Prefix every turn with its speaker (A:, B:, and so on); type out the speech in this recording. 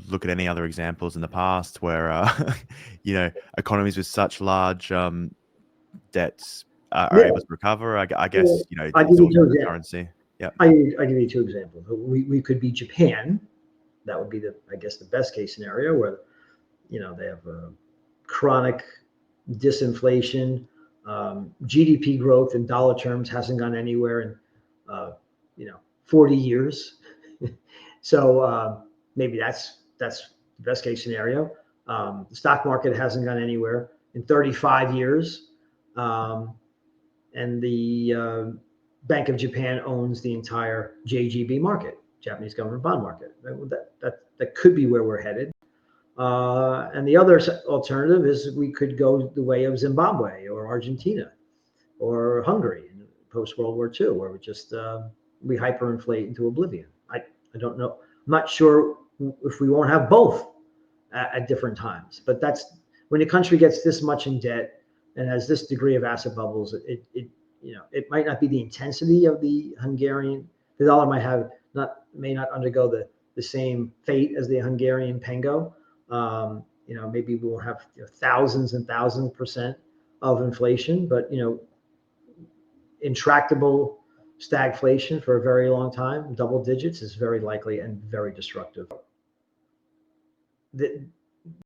A: look at any other examples in the past where, economies with such large debts are
B: Yeah.
A: able to recover? I
B: Well,
A: guess,
B: I
A: it's
B: give you
A: all
B: two
A: about the
B: examples.
A: currency. Yeah.
B: I give you two examples. We could be Japan. That would be the best case scenario where, they have a chronic disinflation. GDP growth in dollar terms hasn't gone anywhere in, 40 years. So maybe that's the best case scenario. The stock market hasn't gone anywhere in 35 years. Um, and the Bank of Japan owns the entire JGB market, Japanese government bond market. That could be where we're headed. And the other alternative is we could go the way of Zimbabwe or Argentina or Hungary in post World War II, where we hyperinflate into oblivion. I don't know. I'm not sure if we won't have both at different times. But that's when a country gets this much in debt and has this degree of asset bubbles. It might not be the intensity of the Hungarian. The dollar may not undergo the same fate as the Hungarian pengo. Maybe we'll have thousands and thousands % of inflation, but intractable stagflation for a very long time, double digits, is very likely and very destructive.